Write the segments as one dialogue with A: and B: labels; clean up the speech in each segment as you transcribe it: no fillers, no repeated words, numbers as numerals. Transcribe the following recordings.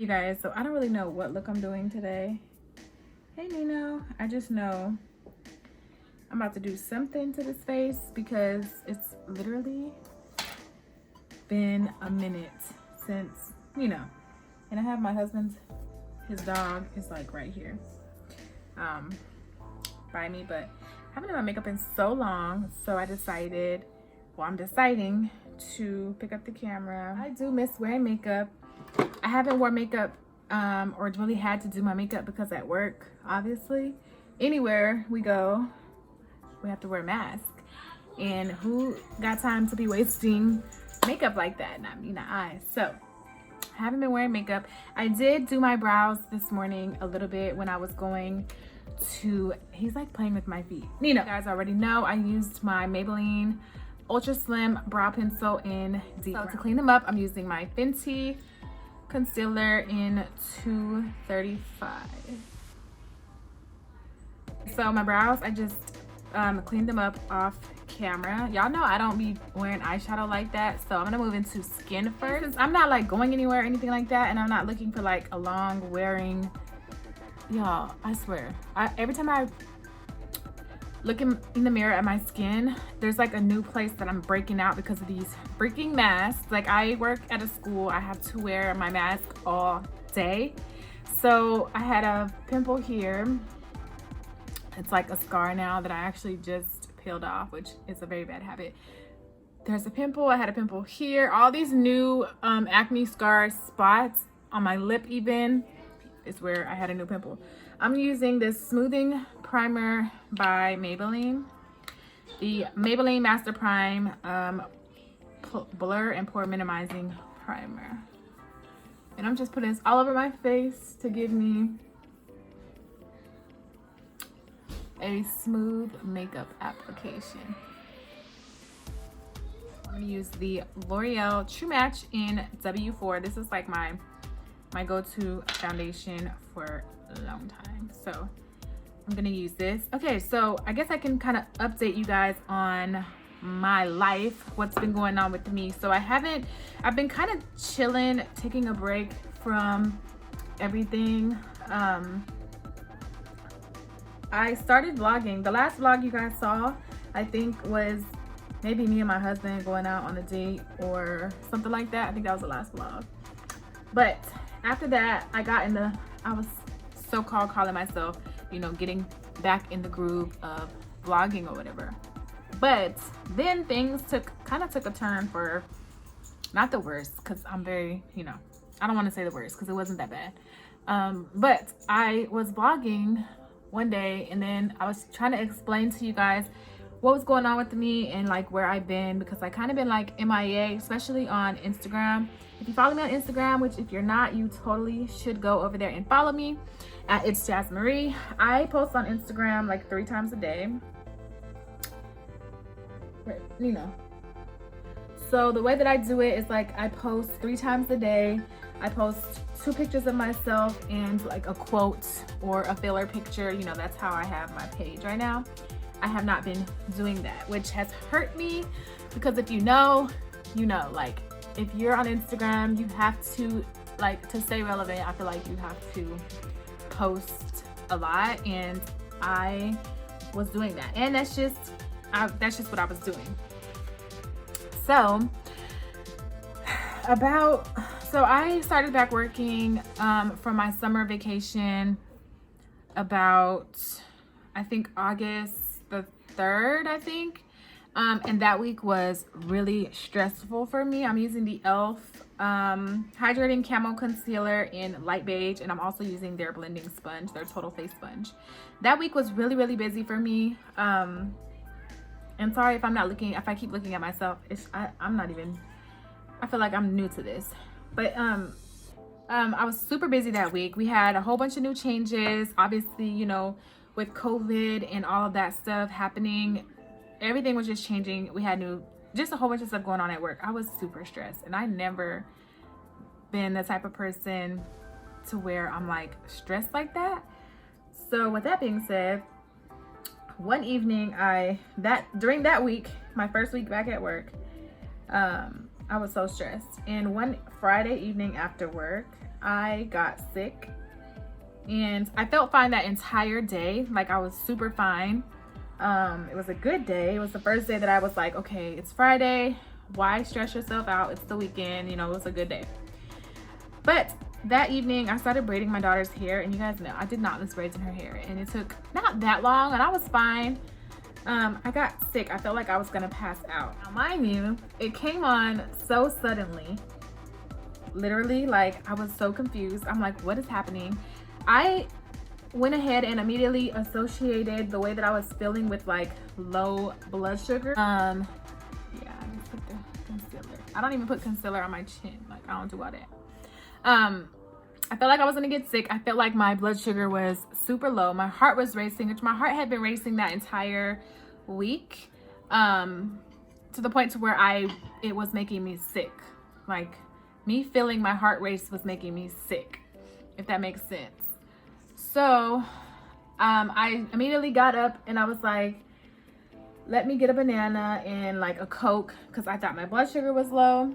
A: You guys, so I don't really know what look I'm doing today. Hey Nino, I just know I'm about to do something to this face because it's literally been a minute since, and I have my husband's, his dog is like right here by me, but I haven't done my makeup in so long, so I'm deciding to pick up the camera. I do miss wearing makeup. I haven't worn makeup or really had to do my makeup because at work, obviously, anywhere we go, we have to wear a mask. And who got time to be wasting makeup like that? Not me, not I. So I haven't been wearing makeup. I did do my brows this morning a little bit when I was going to, he's like playing with my feet. You guys already know I used my Maybelline Ultra Slim Brow Pencil in Deep Brown. So to clean them up, I'm using my Fenty concealer in 235. So my brows, I just cleaned them up off camera. Y'all know I don't be wearing eyeshadow like that, so I'm gonna move into skin first. Since I'm not like going anywhere or anything like that, and I'm not looking for like a long wearing, y'all, I swear, every time I look in the mirror at my skin, there's like a new place that I'm breaking out because of these freaking masks. Like, I work at a school, I have to wear my mask all day. So I had a pimple here. It's like a scar now that I actually just peeled off, which is a very bad habit. There's a pimple, I had a pimple here. All these new acne scar spots on my lip even is where I had a new pimple. I'm using this smoothing primer by Maybelline, the Maybelline Master Prime Blur and Pore Minimizing Primer. And I'm just putting this all over my face to give me a smooth makeup application. I'm gonna use the L'Oreal True Match in W4. This is like my go-to foundation for a long time, so I'm gonna use this. Okay, so I guess I can kind of update you guys on my life, what's been going on with me. So I've been kind of chilling, taking a break from everything. I started vlogging. The last vlog you guys saw, I think, was maybe me and my husband going out on a date or something like that. I think that was the last vlog. But after that, I was so-called calling myself, getting back in the groove of vlogging or whatever. But then things kind of took a turn for not the worst, because I'm very, I don't want to say the worst because it wasn't that bad. But I was vlogging one day, and then I was trying to explain to you guys what was going on with me and like where I've been, because I kind of been like MIA, especially on Instagram. If you follow me on Instagram, which if you're not, you totally should go over there and follow me at It's Jazz Marie. I post on Instagram like 3 times a day. So the way that I do it is like I post 3 times a day. I post 2 pictures of myself and like a quote or a filler picture. That's how I have my page right now. I have not been doing that, which has hurt me, because if you know, like if you're on Instagram, you have to, like, to stay relevant, I feel like you have to post a lot, and I was doing that, and that's just what I was doing. So I started back working from my summer vacation about, I think, August the 3rd, I think. And that week was really stressful for me. I'm using the e.l.f. Hydrating Camo Concealer in light beige, and I'm also using their blending sponge, their Total Face Sponge. That week was really, really busy for me. And sorry if I keep looking at myself. I feel like I'm new to this. But I was super busy that week. We had a whole bunch of new changes, obviously, with COVID and all of that stuff happening. Everything was just changing. We had just a whole bunch of stuff going on at work. I was super stressed, and I never been the type of person to where I'm like stressed like that. So with that being said, one evening during that week, my first week back at work, I was so stressed. And one Friday evening after work, I got sick, and I felt fine that entire day. Like, I was super fine. It was a good day. It was the first day that I was like, okay, it's Friday. Why stress yourself out? It's the weekend. You know, it was a good day. But that evening, I started braiding my daughter's hair, and you guys know I did knotless braids in her hair, and it took not that long, and I was fine. I got sick. I felt like I was gonna pass out. Now, mind you, it came on so suddenly. Literally, like, I was so confused. I'm like, what is happening? I went ahead and immediately associated the way that I was feeling with like low blood sugar. Yeah, I just put the concealer. I don't even put concealer on my chin. Like, I don't do all that. I felt like I was gonna get sick. I felt like my blood sugar was super low. My heart was racing, which my heart had been racing that entire week, to the point to where it was making me sick. Like, me feeling my heart race was making me sick, if that makes sense. So I immediately got up and I was like, let me get a banana and like a Coke, because I thought my blood sugar was low.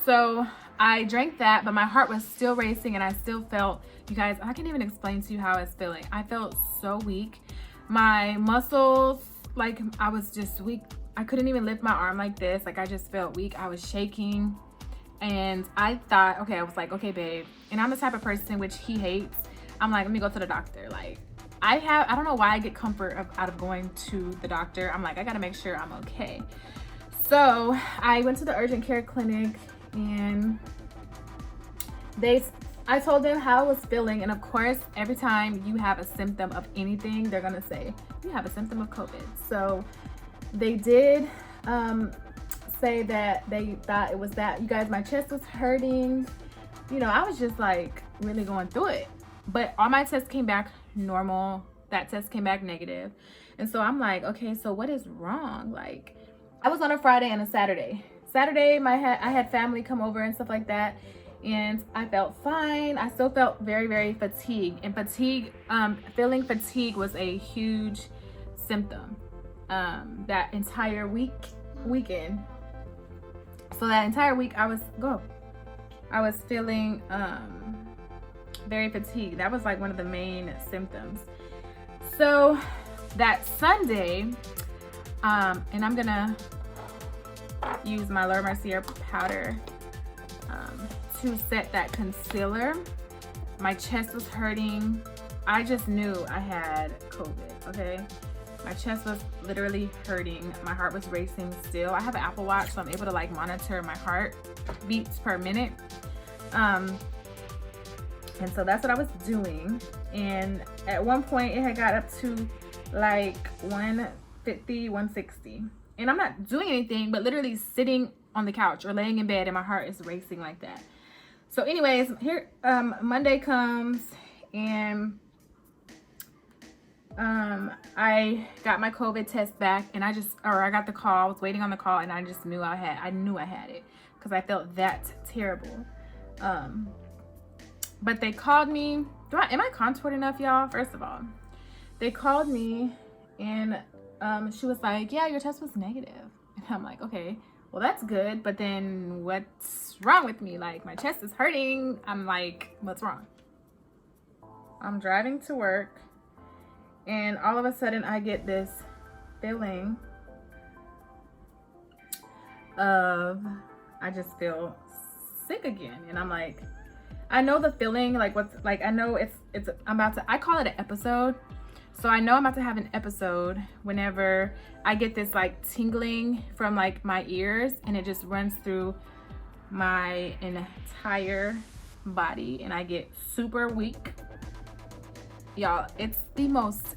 A: So I drank that, but my heart was still racing, and I still felt, you guys, I can't even explain to you how I was feeling. I felt so weak. My muscles, like, I was just weak. I couldn't even lift my arm like this. Like, I just felt weak. I was shaking. And I thought, okay, I was like, okay, babe. And I'm the type of person which he hates. I'm like, let me go to the doctor. Like, I don't know why I get comfort out of going to the doctor. I'm like, I gotta make sure I'm okay. So I went to the urgent care clinic, and I told them how I was feeling. And of course, every time you have a symptom of anything, they're gonna say you have a symptom of COVID. So they did say that they thought it was that. You guys, my chest was hurting. You know, I was just like really going through it. But all my tests came back normal. That test came back negative. And so I'm like, okay, so what is wrong? Like, I was on a Friday and a Saturday. Saturday, I had family come over and stuff like that, and I felt fine. I still felt very, very fatigued, and feeling fatigue was a huge symptom that entire weekend. So that entire week, I was feeling very fatigued. That was like one of the main symptoms. So that Sunday, and I'm gonna use my Laura Mercier powder to set that concealer. My chest was hurting. I just knew I had COVID, okay? My chest was literally hurting. My heart was racing still. I have an Apple Watch, so I'm able to like monitor my heart beats per minute. And so that's what I was doing. And at one point it had got up to like 150, 160. And I'm not doing anything but literally sitting on the couch or laying in bed, and my heart is racing like that. So anyways, here Monday comes, and I got my COVID test back, and I got the call. I was waiting on the call, and I just knew I had it because I felt that terrible. But they called me. Am I contoured enough, y'all? First of all, they called me, and she was like, yeah, your test was negative. And I'm like, okay, well, that's good. But then what's wrong with me? Like, my chest is hurting. I'm like, what's wrong? I'm driving to work, and all of a sudden I get this feeling of, I just feel sick again. And I'm like, I know the feeling, like I know I call it an episode. So I know I'm about to have an episode whenever I get this like tingling from like my ears, and it just runs through my entire body, and I get super weak. Y'all, it's the most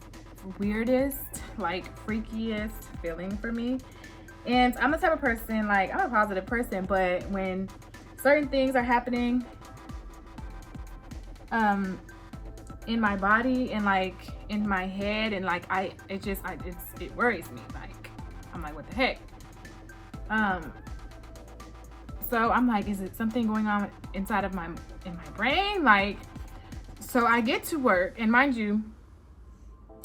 A: weirdest, like freakiest feeling for me. And I'm the type of person, like, I'm a positive person, but when certain things are happening in my body and like in my head, and like it worries me. Like, I'm like, what the heck? So I'm like, is it something going on inside of in my brain? Like, so I get to work, and mind you,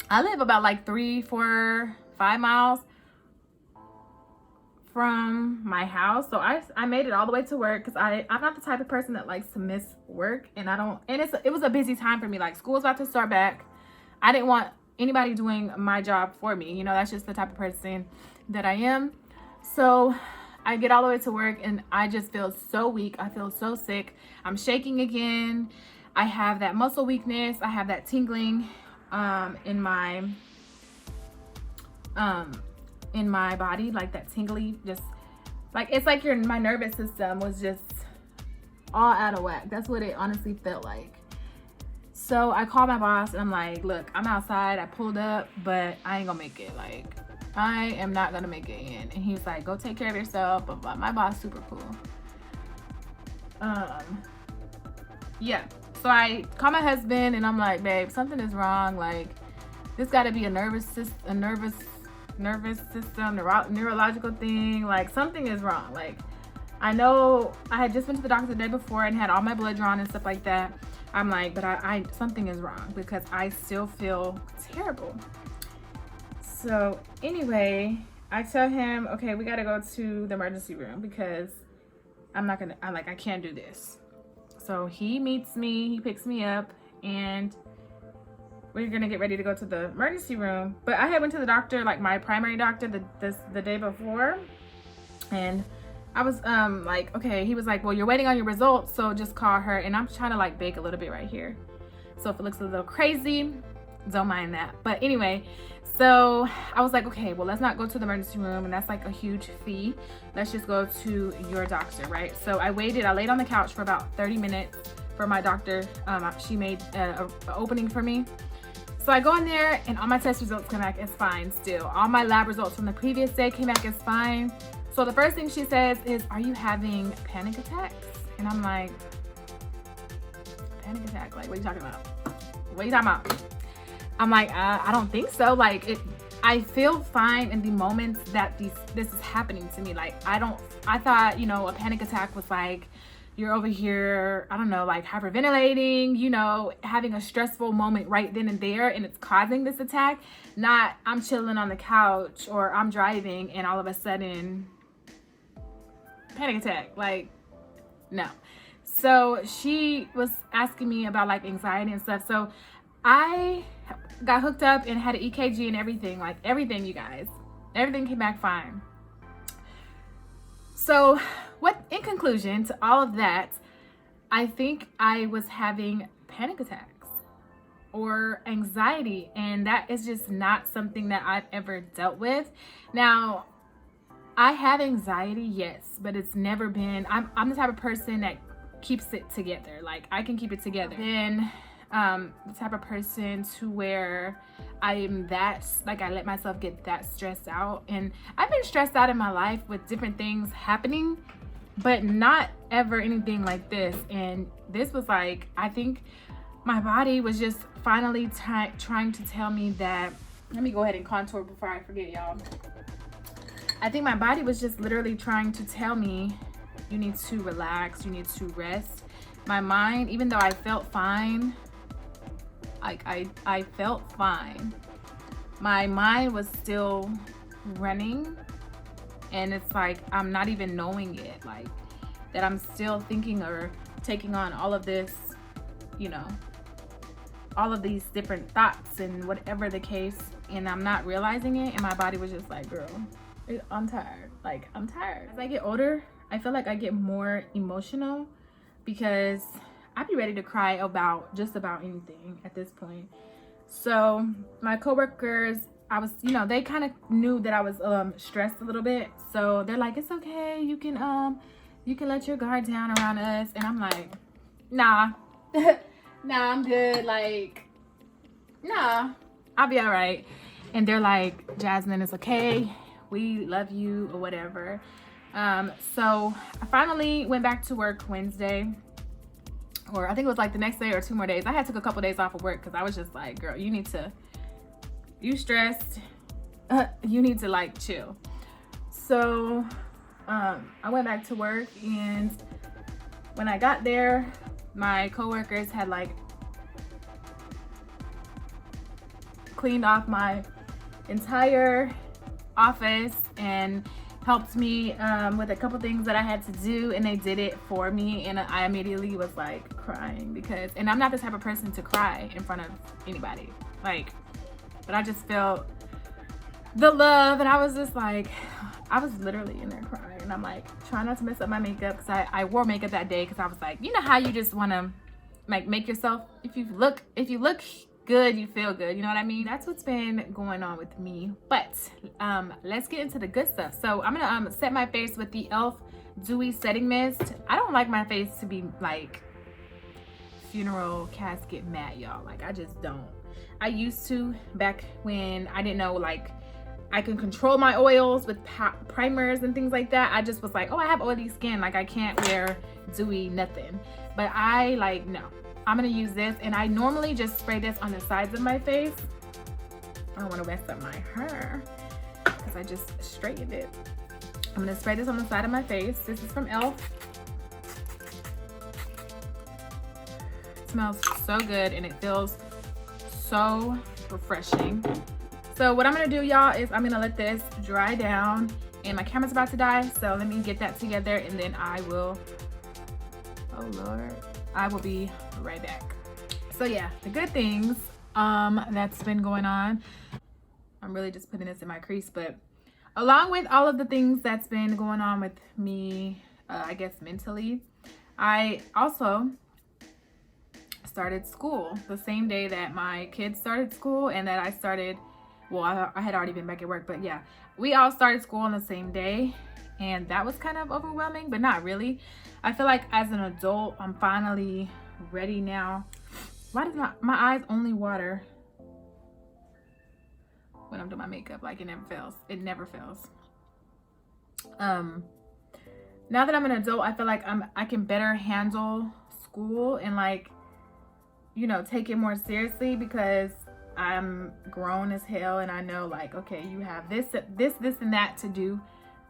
A: I live about like 3, 4, 5 miles from my house. So I made it all the way to work because I'm not the type of person that likes to miss work, and it was a busy time for me. Like, school was about to start back. I didn't want anybody doing my job for me. You know, that's just the type of person that I am. So I get all the way to work and I just feel so weak. I feel so sick. I'm shaking again. I have that muscle weakness. I have that tingling in my body, like that tingly, just like, it's like my nervous system was just all out of whack. That's what it honestly felt like. So I called my boss and I'm like, look, I'm outside. I pulled up, but I ain't gonna make it. Like, I am not gonna make it in. And he's like, go take care of yourself. But my boss super cool. Yeah. So I call my husband and I'm like, babe, something is wrong. Like, this got to be a nervous system, neurological thing. Like, something is wrong. Like, I know I had just went to the doctor the day before and had all my blood drawn and stuff like that. I'm like, but I something is wrong because I still feel terrible. So anyway, I tell him, okay, we got to go to the emergency room because I can't do this. So he meets me, he picks me up, and we're gonna get ready to go to the emergency room. But I had went to the doctor, like my primary doctor, the day before, and I was like, okay. He was like, well, you're waiting on your results, so just call her. And I'm trying to like bake a little bit right here, so if it looks a little crazy, don't mind that. But anyway, so I was like, okay, well, let's not go to the emergency room, and that's like a huge fee. Let's just go to your doctor, right? So I laid on the couch for about 30 minutes for my doctor. She made an opening for me. So I go in there and all my test results come back as fine still. All my lab results from the previous day came back as fine. So the first thing she says is, are you having panic attacks? And I'm like, panic attack? Like, what are you talking about? What are you talking about? I'm like, I don't think so. Like, I feel fine in the moments that this is happening to me. Like, I thought, you know, a panic attack was like, you're over here, I don't know, like hyperventilating, you know, having a stressful moment right then and there, and it's causing this attack. Not, I'm chilling on the couch or I'm driving and all of a sudden, panic attack. Like, no. So she was asking me about like anxiety and stuff. So I got hooked up and had an EKG and everything, like everything, you guys. Everything came back fine. So in conclusion to all of that, I think I was having panic attacks or anxiety, and that is just not something that I've ever dealt with. Now, I have anxiety, yes, but it's never been, I'm the type of person that keeps it together. Like, I can keep it together. Then the type of person to where I am that, like, I let myself get that stressed out. And I've been stressed out in my life with different things happening, but not ever anything like this. And this was like, I think my body was just finally trying to tell me that, let me go ahead and contour before I forget, y'all. I think my body was just literally trying to tell me, you need to relax, you need to rest. My mind, even though I felt fine, like I felt fine, my mind was still running, and it's like I'm not even knowing it, like that I'm still thinking or taking on all of this, you know, all of these different thoughts and whatever the case, and I'm not realizing it. And my body was just like, girl, I'm tired. Like, I'm tired. As I get older, I feel like I get more emotional because I'd be ready to cry about just about anything at this point. So my coworkers, I was, you know, they kind of knew that I was stressed a little bit. So they're like, it's okay, you can let your guard down around us. And I'm like, nah. Nah, I'm good. Like, nah, I'll be all right. And they're like, Jasmine, it's okay, we love you, or whatever. So I finally went back to work Wednesday, or I think it was like the next day or 2 more days. I had took a couple days off of work because I was just like, girl, you stressed, you need to like chill. So I went back to work, and when I got there, my coworkers had like cleaned off my entire office and helped me with a couple things that I had to do, and they did it for me, and I immediately was like crying because, and I'm not the type of person to cry in front of anybody, like, but I just felt the love, and I was just like, I was literally in there crying, and I'm like trying not to mess up my makeup because I wore makeup that day because I was like, you know how you just want to like make yourself, if you look good, you feel good, you know what I mean? That's what's been going on with me. But let's get into the good stuff. So I'm gonna set my face with the e.l.f. Dewy setting mist. I don't like my face to be like funeral casket matte, y'all. Like, I just don't. I used to back when I didn't know like I can control my oils with primers and things like that. I just was like, oh, I have oily skin, like I can't wear dewy nothing. But I like, no, I'm gonna use this, and I normally just spray this on the sides of my face. I don't want to mess up my hair because I just straightened it. I'm gonna spray this on the side of my face. This is from e.l.f. It smells so good, and it feels so refreshing. So what I'm gonna do, y'all, is I'm gonna let this dry down, and my camera's about to die, so let me get that together, and then I will, oh Lord, I will be right back. So yeah, the good things that's been going on, I'm really just putting this in my crease, but along with all of the things that's been going on with me, I guess mentally, I also started school the same day that my kids started school, and that I started, well, I had already been back at work, but yeah, we all started school on the same day, and that was kind of overwhelming, but not really. I feel like as an adult, I'm finally ready now. Why does my eyes only water when I'm doing my makeup? Like, it never fails. It never fails. Now that I'm an adult, I feel like I can better handle school and, like, you know, take it more seriously because I'm grown as hell, and I know, like, okay, you have this and that to do.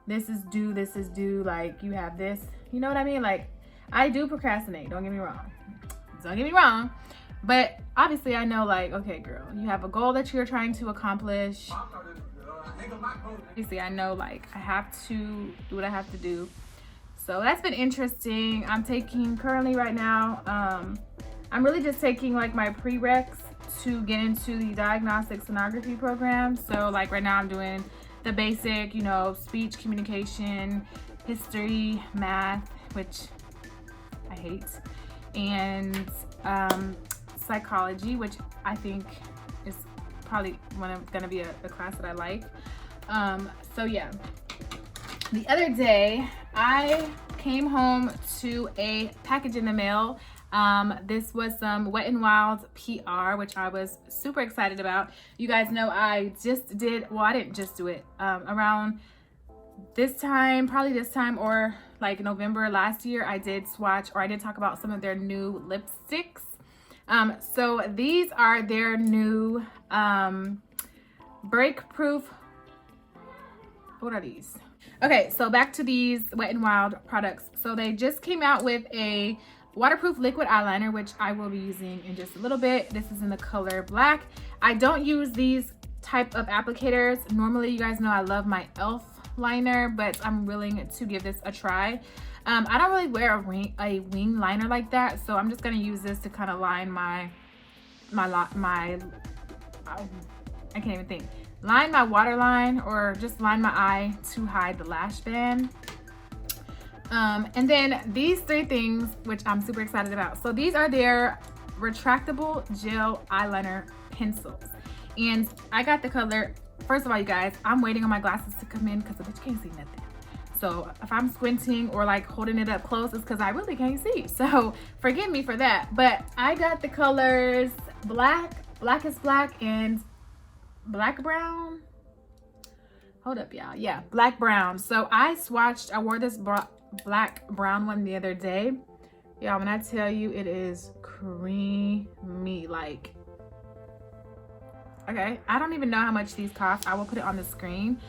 A: This is due, like, you have this, you know what I mean? Like, I do procrastinate, don't get me wrong, but obviously I know, like, okay, girl, you have a goal that you're trying to accomplish. Obviously I know, like, I have to do what I have to do. So that's been interesting. I'm taking currently right now, I'm really just taking like my prereqs to get into the diagnostic sonography program. So like right now I'm doing the basic, you know, speech, communication, history, math, which I hate, and psychology, which I think is probably gonna be a class that I like. So yeah, the other day I came home to a package in the mail. This was some Wet n Wild PR, which I was super excited about. You guys know I just did, well, I didn't just do it, around this time, probably this time, or like November last year, I did swatch, or I did talk about some of their new lipsticks. So these are their new break proof. What are these? Okay, so back to these Wet n Wild products. So they just came out with a waterproof liquid eyeliner, which I will be using in just a little bit. This is in the color black. I don't use these type of applicators. Normally, you guys know I love my e.l.f. liner, but I'm willing to give this a try. I don't really wear a wing liner like that, so I'm just gonna use this to kind of line my I can't even think. Line my waterline, or just line my eye to hide the lash band. And then these three things, which I'm super excited about. So these are their retractable gel eyeliner pencils. And I got the color, first of all, you guys, I'm waiting on my glasses to come in because the bitch can't see nothing. So if I'm squinting or like holding it up close, it's because I really can't see. So forgive me for that. But I got the colors blackest black, and black brown. Hold up, y'all. Yeah, black brown. So I wore this black brown one the other day. Y'all, when I tell you, it is creamy. Like, okay, I don't even know how much these cost. I will put it on the screen.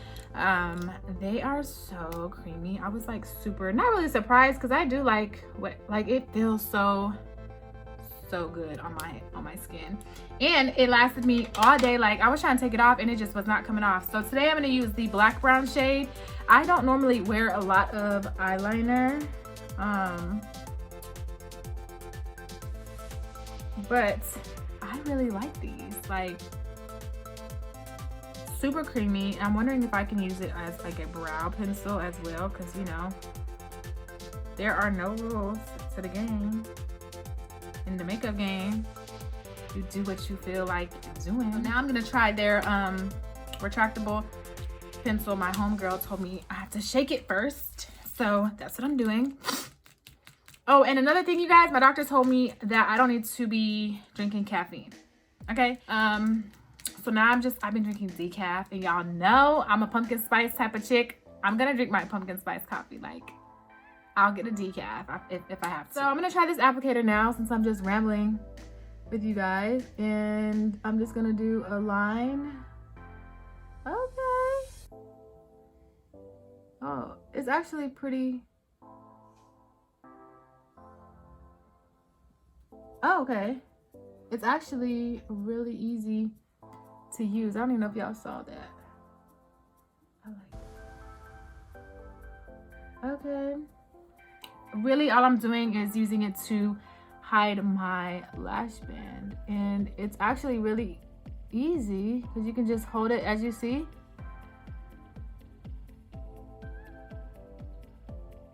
A: They are so creamy. I was like super, not really surprised, because I do like what, like, it feels so so good on my skin, and it lasted me all day. Like, I was trying to take it off and it just was not coming off. So today I'm going to use the black brown shade. I don't normally wear a lot of eyeliner, but I really like these. Like, super creamy. I'm wondering if I can use it as like a brow pencil as well, because you know there are no rules to the game. In the makeup game, you do what you feel like doing. So now I'm gonna try their retractable pencil. My homegirl told me I have to shake it first, so that's what I'm doing. Oh, and another thing, you guys, my doctor told me that I don't need to be drinking caffeine. Okay. So now I've been drinking decaf, and y'all know I'm a pumpkin spice type of chick. I'm gonna drink my pumpkin spice coffee. Like, I'll get a decaf if I have to. So I'm gonna try this applicator now, since I'm just rambling with you guys, and I'm just gonna do a line. Okay. Oh, it's actually pretty. Oh, okay. It's actually really easy to use. I don't even know if y'all saw that. I like it. Okay. Really, all I'm doing is using it to hide my lash band, and it's actually really easy because you can just hold it, as you see.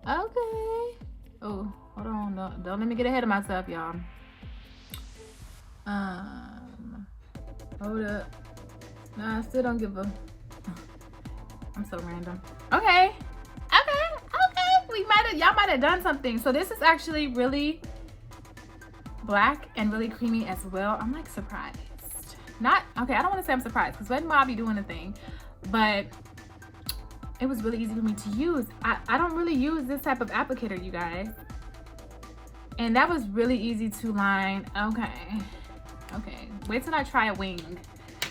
A: Okay. Oh, hold on. Don't let me get ahead of myself, y'all. Hold up. Nah, I still don't give a. I'm so random. Okay. Y'all might have done something. So this is actually really black and really creamy as well. I'm like surprised. I don't want to say I'm surprised, because when I'll be doing a thing, but it was really easy for me to use. I don't really use this type of applicator, you guys, and that was really easy to line. Okay, wait till I try a wing.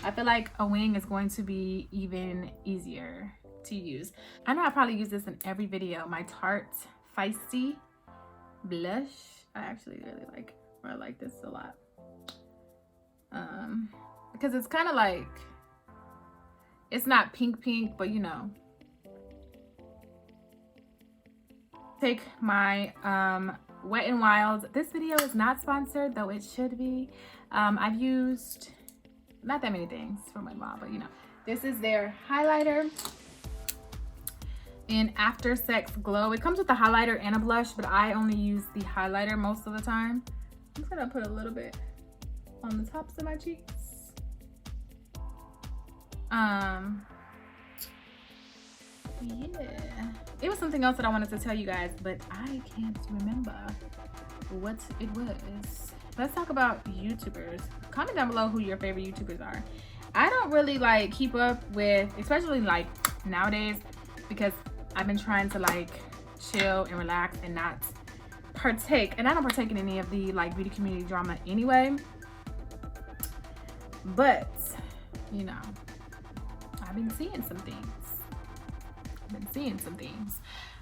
A: I feel like a wing is going to be even easier to use. I know I probably use this in every video. My Tarte Feisty blush. I actually really like this a lot. Because it's kind of like, it's not pink, but you know. Take my Wet n Wild. This video is not sponsored, though it should be. I've used not that many things from Wet n Wild, but you know. This is their highlighter in After Sex Glow. It comes with a highlighter and a blush, but I only use the highlighter most of the time. I'm just gonna put a little bit on the tops of my cheeks. Yeah, it was something else that I wanted to tell you guys, but I can't remember what it was. Let's talk about YouTubers. Comment down below who your favorite YouTubers are. I don't really like keep up with, especially like nowadays, because I've been trying to like chill and relax and not partake, and I don't partake in any of the like beauty community drama anyway, but you know, I've been seeing some things.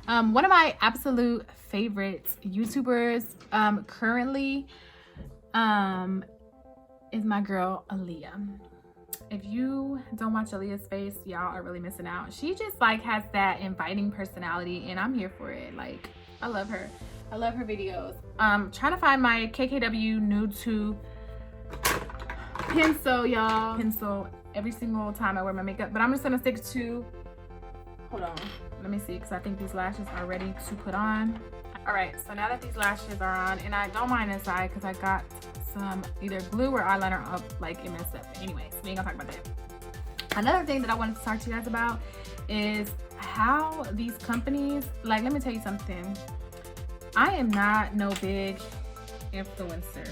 A: One of my absolute favorite YouTubers currently is my girl Aaliyah. If you don't watch Aaliyah's face, y'all are really missing out. She just like has that inviting personality, and I'm here for it. Like, I love her. I love her videos. Trying to find my KKW Nude to pencil, y'all. Pencil every single time I wear my makeup, but I'm just gonna stick to, hold on, let me see, because I think these lashes are ready to put on. All right, so now that these lashes are on, and I don't mind this eye because I got some either glue or eyeliner up, like it messed up. Anyways, we ain't gonna talk about that. Another thing that I wanted to talk to you guys about is how these companies, like, let me tell you something. I am not no big influencer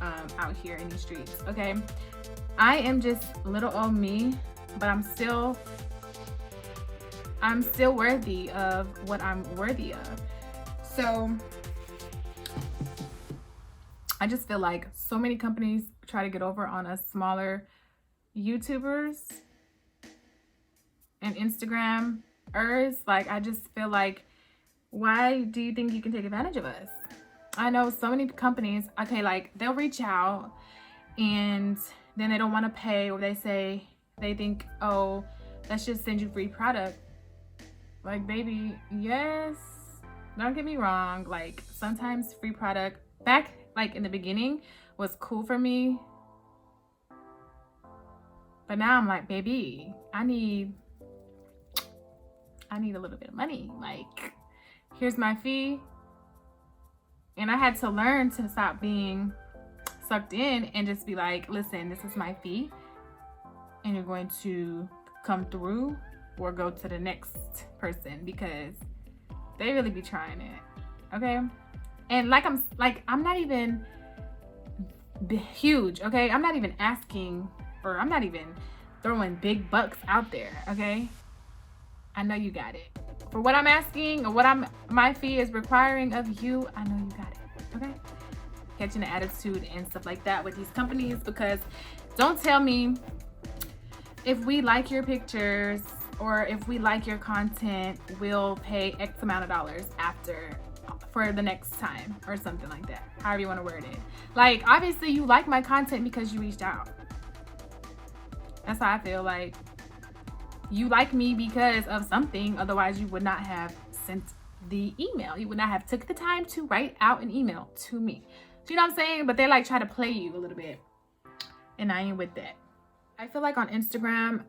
A: out here in these streets, okay? I am just little old me, but I'm still worthy of what I'm worthy of. So I just feel like so many companies try to get over on us smaller YouTubers and Instagrammers. Like, I just feel like, why do you think you can take advantage of us? I know so many companies, okay, like they'll reach out and then they don't want to pay, or they say, they think, oh, let's just send you free product. Like, baby, yes, don't get me wrong, like sometimes free product back like in the beginning was cool for me, but now I'm like, baby, I need a little bit of money. Like, here's my fee. And I had to learn to stop being sucked in and just be like, listen, this is my fee, and you're going to come through or go to the next person, because they really be trying it. Okay. And I'm not even huge. Okay. I'm not even asking, or I'm not even throwing big bucks out there. Okay. I know you got it. For what I'm asking, or what my fee is requiring of you, I know you got it. Okay. Catching the attitude and stuff like that with these companies, because don't tell me if we like your pictures or if we like your content, we'll pay X amount of dollars after for the next time or something like that. However you want to word it. Like, obviously you like my content because you reached out. That's how I feel. Like, you like me because of something, otherwise you would not have sent the email. You would not have took the time to write out an email to me. So you know what I'm saying? But they like try to play you a little bit, and I ain't with that. I feel like on Instagram,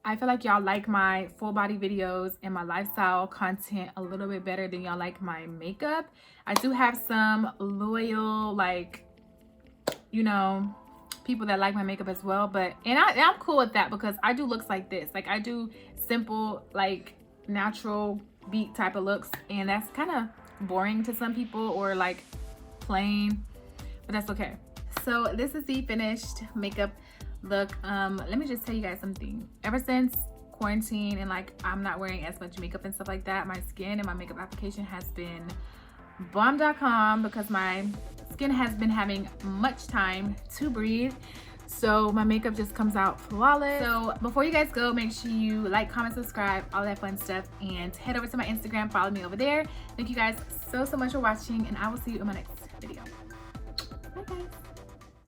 A: I feel like y'all like my full body videos and my lifestyle content a little bit better than y'all like my makeup. I do have some loyal, like, you know, people that like my makeup as well, but I'm cool with that, because I do looks like this. Like, I do simple, like natural beat type of looks, and that's kind of boring to some people, or like plain, but that's okay. So this is the finished makeup look. Let me just tell you guys something. Ever since quarantine and like I'm not wearing as much makeup and stuff like that, my skin and my makeup application has been bomb.com, because my skin has been having much time to breathe, so my makeup just comes out flawless. So before you guys go, make sure you like, comment, subscribe, all that fun stuff, and head over to my Instagram, follow me over there. Thank you guys so much for watching, and I will see you in my next video. Bye guys.